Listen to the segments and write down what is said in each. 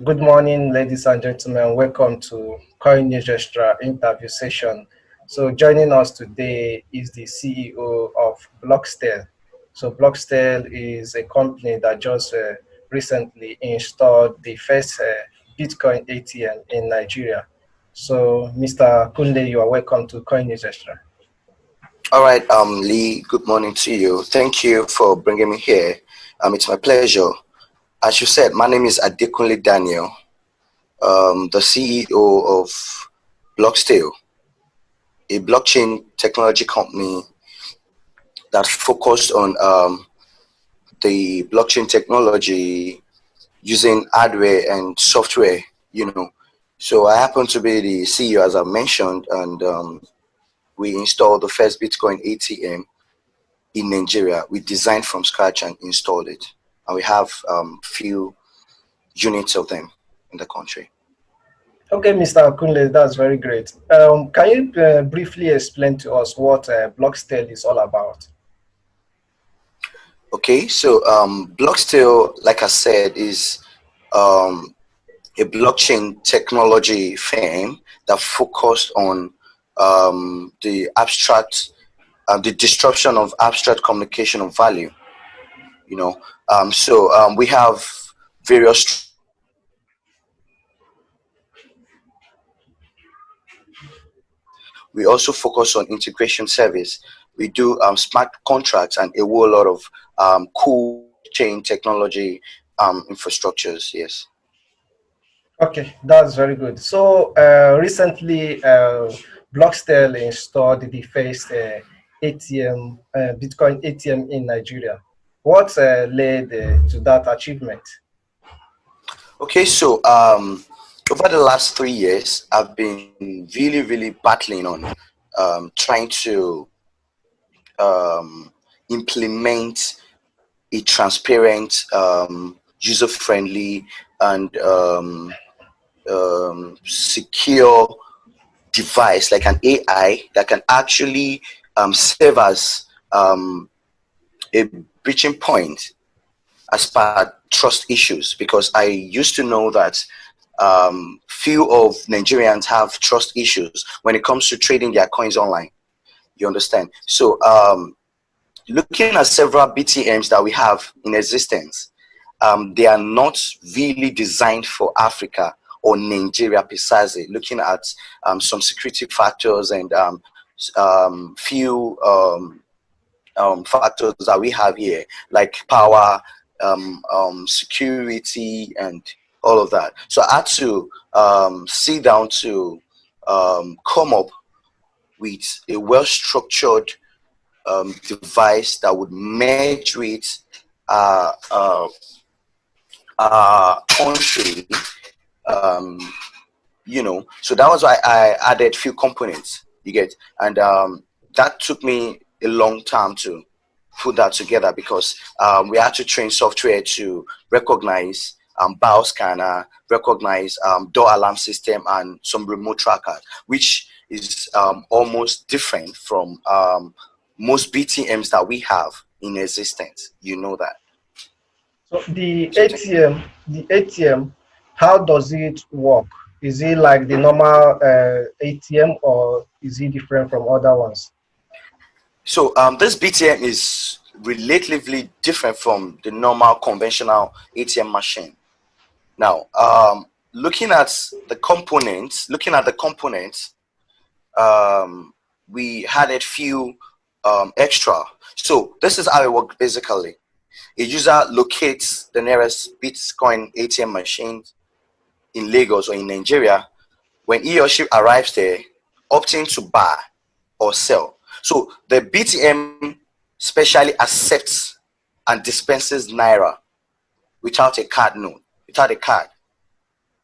Good morning, ladies and gentlemen. Welcome to CoinNewsExtra interview session. So joining us today is the CEO of Blockstale. So Blockstale is a company that just recently installed the first Bitcoin ATM in Nigeria. So Mr. Kunle, you are welcome to CoinNewsExtra. All right, Lee, good morning to you. Thank you for bringing me here. It's my pleasure. As you said, my name is Adekunle Daniel, the CEO of Blockstale, a blockchain technology company that focused on the blockchain technology using hardware and software, So I happen to be the CEO, as I mentioned, and we installed the first Bitcoin ATM in Nigeria. We designed from scratch and installed it, and we have few units of them in the country. Okay, Mr. Kunle, that's very great. Can you briefly explain to us what Blockstale is all about? Okay, so Blockstale, like I said, is a blockchain technology firm that focused on the disruption of abstract communication of value. We have various. We also focus on integration service. We do smart contracts and a whole lot of cool chain technology infrastructures. Yes. Okay, that's very good. So recently, Blockstale installed the first ATM, Bitcoin ATM in Nigeria. What led to that achievement? Okay, so over the last 3 years, I've been really battling on trying to implement a transparent, user-friendly, and secure device like an AI that can actually serve as a breaching point as per trust issues, because I used to know that few of Nigerians have trust issues when it comes to trading their coins online. You understand? So looking at several BTMs that we have in existence, they are not really designed for Africa or Nigeria precisely. Looking at some security factors and few factors that we have here, like power, security, and all of that. So I had to sit down to come up with a well-structured device that would merge with our country. So that was why I added few components. You get, and that took me a long time to put that together, because we had to train software to recognize bow scanner, recognize door alarm system, and some remote tracker, which is almost different from most BTMs that we have in existence. You know that. So the ATM, how does it work? Is it like the normal ATM, or is it different from other ones? So this BTM is relatively different from the normal conventional ATM machine. Now, looking at the components, we added few extra. So this is how it works basically. A user locates the nearest Bitcoin ATM machine in Lagos or in Nigeria. When he or she arrives there, opting to buy or sell. So the BTM specially accepts and dispenses Naira without a card note, without a card.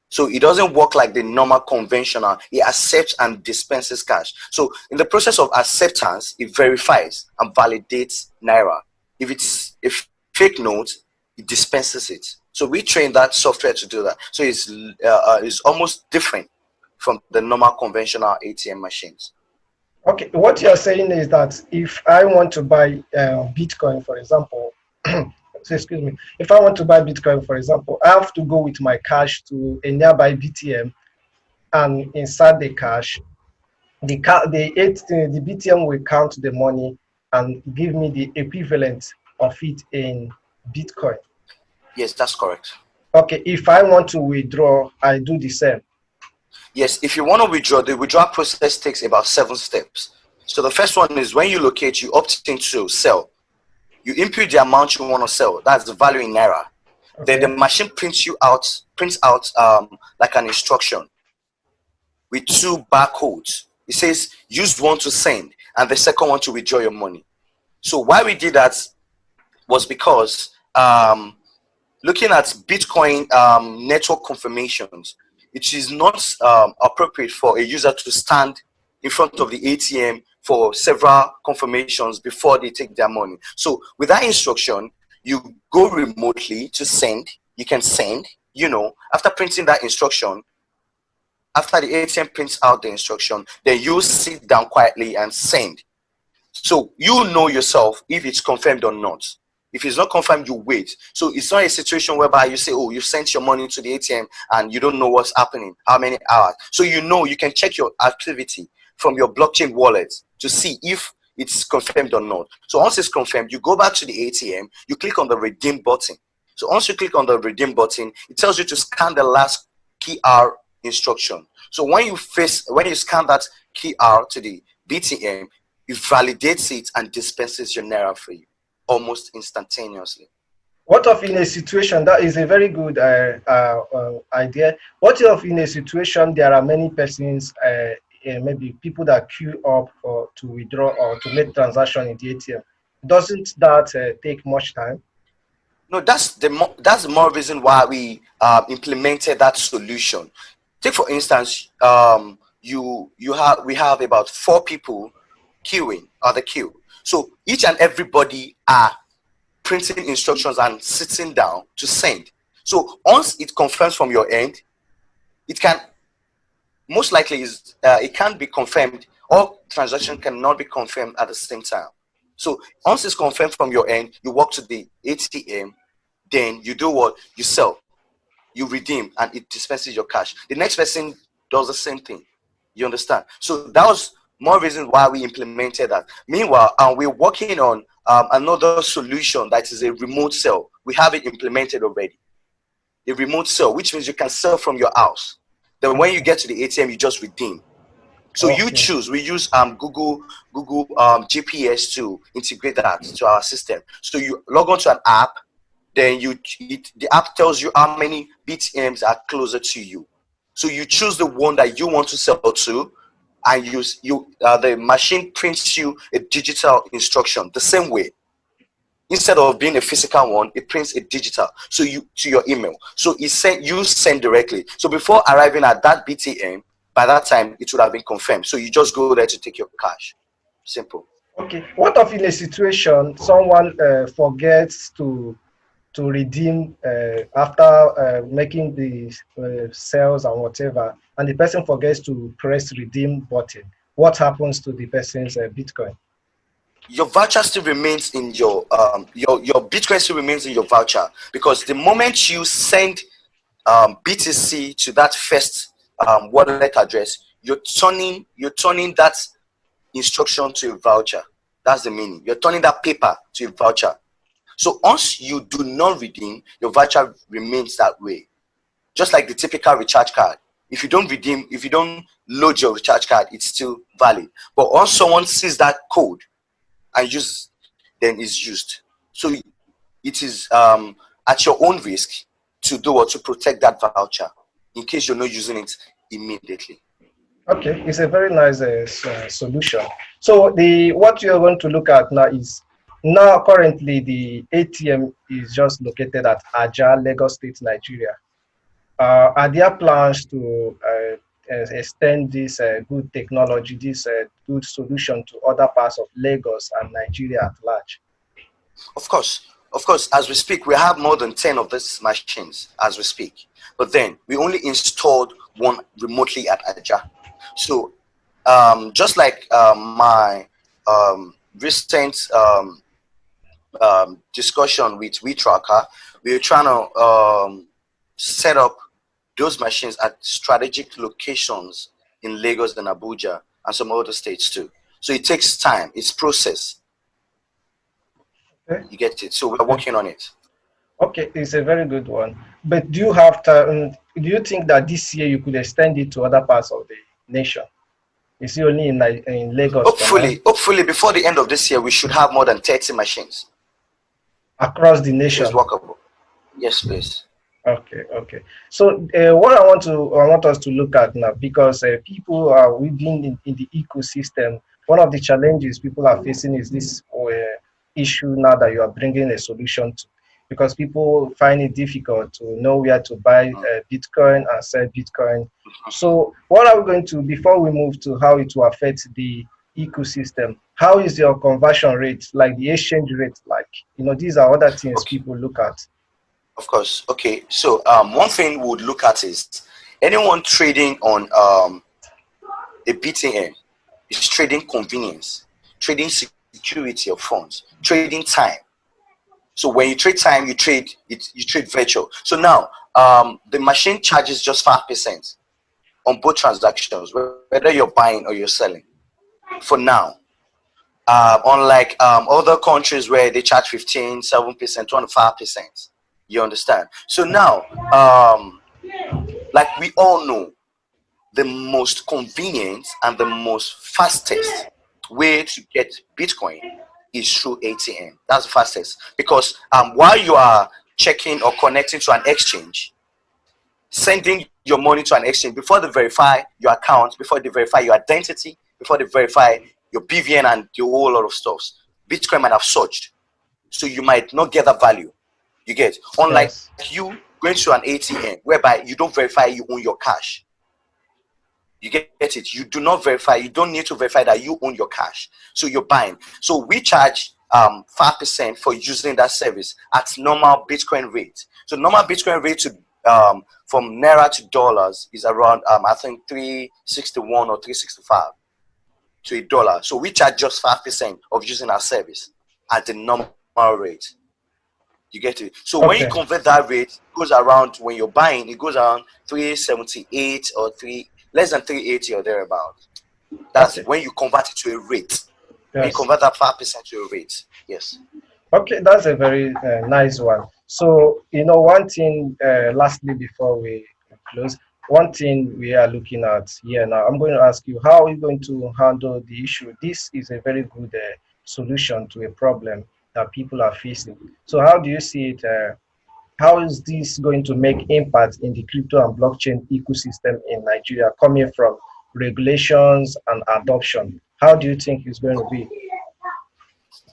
So it doesn't work like the normal conventional. It accepts and dispenses cash. So in the process of acceptance, it verifies and validates Naira. If it's a fake note, it dispenses it. So we train that software to do that. So it's almost different from the normal conventional ATM machines. Okay, what you're saying is that if I want to buy Bitcoin, for example, So excuse me, if I want to buy Bitcoin, for example, I have to go with my cash to a nearby BTM and insert the cash. The BTM will count the money and give me the equivalent of it in Bitcoin. Yes, that's correct. Okay, if I want to withdraw, I do the same. Yes, if you want to withdraw, the withdrawal process takes about 7 steps. So the first one is when you locate, you opt into sell. You input the amount you want to sell. That's the value in naira. Then the Okay. machine prints out like an instruction with 2 barcodes. It says use one to send and the second one to withdraw your money. So why we did that was because looking at Bitcoin network confirmations, it is not appropriate for a user to stand in front of the ATM for several confirmations before they take their money. So with that instruction, you go remotely to send. You can send, after printing that instruction, after the ATM prints out the instruction, then you sit down quietly and send. So you know yourself if it's confirmed or not. If it's not confirmed, you wait. So it's not a situation whereby you say, oh, you sent your money to the ATM and you don't know what's happening, how many hours. So you can check your activity from your blockchain wallet to see if it's confirmed or not. So once it's confirmed, you go back to the ATM, you click on the redeem button. So once you click on the redeem button, it tells you to scan the last QR instruction. So when you scan that QR to the BTM, it validates it and dispenses your naira for you almost instantaneously. What if in a situation, that is a very good idea. What if in a situation there are many persons, maybe people that queue up to withdraw or to make transaction in the ATM? Doesn't that take much time? No, that's the more reason why we implemented that solution. Take for instance, we have about 4 people queuing or the queue. So each and everybody are printing instructions and sitting down to send. So once it confirms from your end, it can most likely it can't be confirmed. All transaction cannot be confirmed at the same time. So once it's confirmed from your end, you walk to the ATM, then you do what? You sell, you redeem, and it dispenses your cash. The next person does the same thing. You understand? So that was more reason why we implemented that. Meanwhile, we're working on another solution that is a remote sell. We have it implemented already. A remote sell, which means you can sell from your house. Then when you get to the ATM, you just redeem. So you Okay. choose. We use Google GPS to integrate that to our system. So you log on to an app, then the app tells you how many BTMs are closer to you. So you choose the one that you want to sell to, and the machine prints you a digital instruction the same way. Instead of being a physical one, it prints a digital. So to your email. So you send directly. So before arriving at that BTM, by that time it would have been confirmed. So you just go there to take your cash. Simple. Okay. What if in a situation someone forgets to redeem after making the sales and whatever, and the person forgets to press redeem button? What happens to the person's Bitcoin? Your voucher still remains in your Bitcoin still remains in your voucher, because the moment you send BTC to that first wallet address, you're turning that instruction to a voucher. That's the meaning. You're turning that paper to a voucher. So once you do not redeem, your voucher remains that way. Just like the typical recharge card. If you don't redeem, if you don't load your recharge card, it's still valid. But once someone sees that code and uses, then it's used. So it is at your own risk to do what to protect that voucher in case you're not using it immediately. Okay, it's a very nice solution. So the what you're going to look at now is, now currently the ATM is just located at Aja, Lagos State, Nigeria. Are there plans to extend this good technology, this good solution to other parts of Lagos and Nigeria at large? Of course, as we speak, we have more than 10 of these machines as we speak. But then we only installed one remotely at Aja. So just like my recent discussion with WeTracker, we're trying to set up those machines at strategic locations in Lagos and Abuja and some other states too. So it takes time. It's process. Okay. You get it. So we're working on it. Okay, it's a very good one. But do you have to, do you think that this year you could extend it to other parts of the nation? Is it only in Lagos for now? Hopefully before the end of this year, we should have more than 30 machines. Across the It is nation? workable. Yes, please. Okay, okay. So what I want us to look at now, because people are within in the ecosystem. One of the challenges people are facing is this issue now that you are bringing a solution to, because people find it difficult to know where to buy Bitcoin and sell Bitcoin. So what are we going to, before we move to how it will affect the ecosystem, how is your conversion rate, like the exchange rate, like, these are other things Okay. people look at. Of course. Okay. So one thing we would look at is anyone trading on a BTM is trading convenience, trading security of funds, trading time. So when you trade time, you trade it, you trade virtual. So now the machine charges just 5% on both transactions, whether you're buying or you're selling. For now, unlike other countries where they charge 15, 7%, 25%. You understand? So now, like we all know, the most convenient and the most fastest way to get Bitcoin is through ATM. That's the fastest, because while you are checking or connecting to an exchange, sending your money to an exchange, before they verify your account, before they verify your identity, before they verify your BVN and the whole lot of stuff, Bitcoin might have surged. So you might not get that value. You get, unlike Yes. you going to an ATM whereby you don't verify you own your cash. You get it. You do not verify. You don't need to verify that you own your cash. So you're buying. So we charge 5% for using that service at normal Bitcoin rate. So normal Bitcoin rate to from naira to dollars is around I think 361 or 365 to a dollar. So we charge just 5% of using our service at the normal rate. You get it. So when you Okay. convert that rate, it goes around, when you're buying, it goes around 378 or less than 380 or thereabout. That's Okay. when you convert it to a rate. When you Yes. convert that 5% to a rate. Yes. Okay, that's a very nice one. So, one thing, lastly, before we close, one thing we are looking at here now, I'm going to ask you, how are you going to handle the issue? This is a very good solution to a problem that people are facing. So, how do you see it? How is this going to make impact in the crypto and blockchain ecosystem in Nigeria, coming from regulations and adoption? How do you think it's going to be?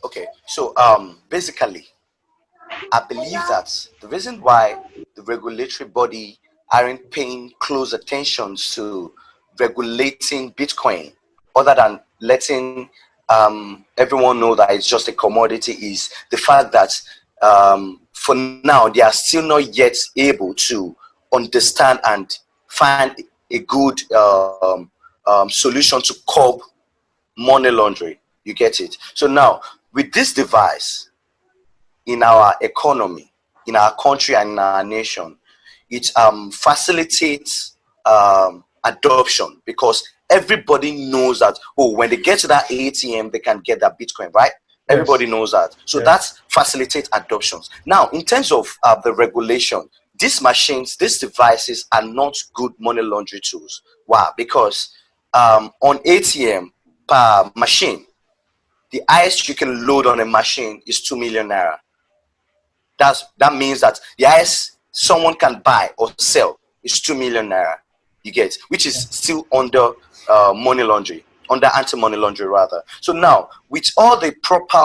Okay. So basically, I believe that the reason why the regulatory body aren't paying close attention to regulating Bitcoin, other than letting everyone know that it's just a commodity, is the fact that for now they are still not yet able to understand and find a good solution to curb money laundering. You get it? So now with this device, in our economy, in our country, and in our nation, it facilitates adoption, because everybody knows that, oh, when they get to that ATM, they can get that Bitcoin, right? Yes. Everybody knows that. So Yes. that facilitates adoptions. Now, in terms of the regulation, these machines, these devices are not good money laundering tools. Why? Because on ATM per machine, the highest you can load on a machine is 2 million naira. That means that the highest someone can buy or sell is 2 million naira. You get, which is still under money laundering, under anti-money laundering rather. So now, with all the proper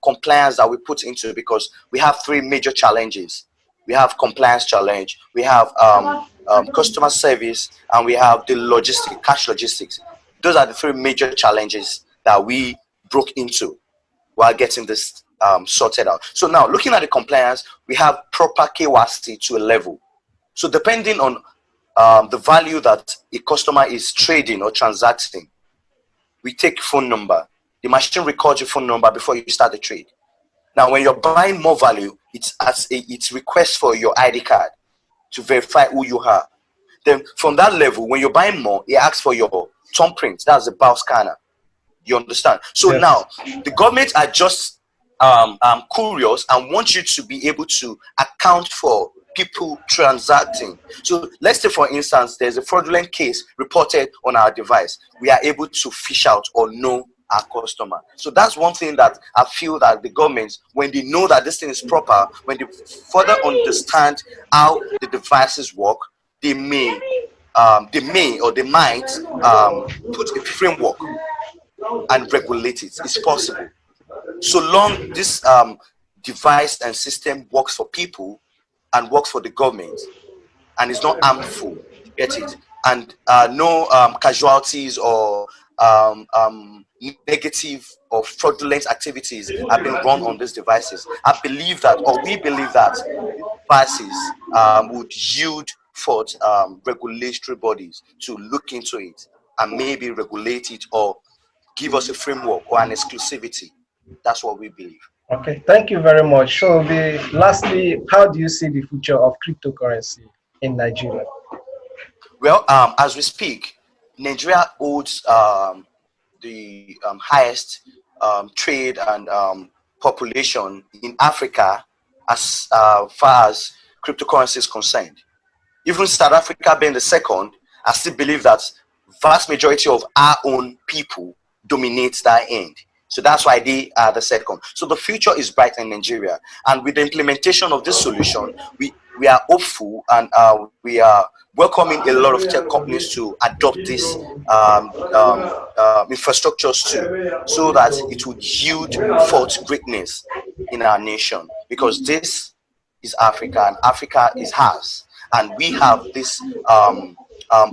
compliance that we put into, because we have three major challenges. We have compliance challenge, we have customer service, and we have the logistic, cash logistics. Those are the three major challenges that we broke into while getting this sorted out. So now, looking at the compliance, we have proper KYC to a level. So depending on the value that a customer is trading or transacting, we take phone number. The machine records your phone number before you start the trade. Now, when you're buying more value, it's request for your ID card to verify who you are. Then from that level, when you're buying more, it asks for your thumbprint. That's the bow scanner. You understand? So Yes. now the government are just curious and want you to be able to account for people transacting. So let's say, for instance, there's a fraudulent case reported on our device. We are able to fish out or know our customer. So that's one thing that I feel that the government, when they know that this thing is proper, when they further understand how the devices work, they may or they might put a framework and regulate it. It's possible. So long this device and system works for people and works for the government and is not harmful, get it, and no casualties or negative or fraudulent activities have been run on these devices. I believe that, or we believe that, devices would yield for regulatory bodies to look into it and maybe regulate it or give us a framework or an exclusivity. That's what we believe. Okay, thank you very much. So, lastly, how do you see the future of cryptocurrency in Nigeria? Well, as we speak, Nigeria holds the highest trade and population in Africa as far as cryptocurrency is concerned. Even South Africa being the second, I still believe that vast majority of our own people dominates that end. So that's why they are the second. So the future is bright in Nigeria. And with the implementation of this solution, we are hopeful and we are welcoming a lot of tech companies to adopt this infrastructures too, so that it would yield forth greatness in our nation. Because this is Africa and Africa is ours. And we have this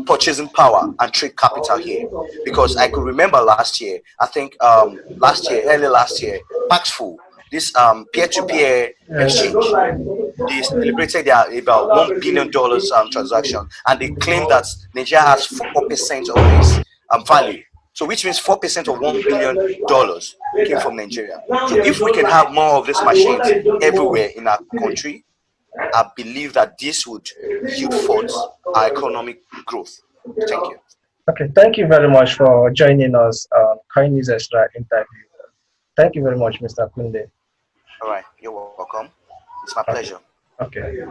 purchasing power and trade capital here. Because I could remember last year, I think early last year, Paxful, this peer-to-peer exchange, they celebrated their about $1 billion transaction, and they claimed that Nigeria has 4% of this value. So which means 4% of $1 billion came from Nigeria. So if we can have more of these machines everywhere in our country, I believe that this would yield forth our economic growth. Thank you. Okay, thank you very much for joining us on CoinNewsExtra interview. Thank you very much, Mr. Kunde. All right, you're welcome. It's my Okay, pleasure. okay.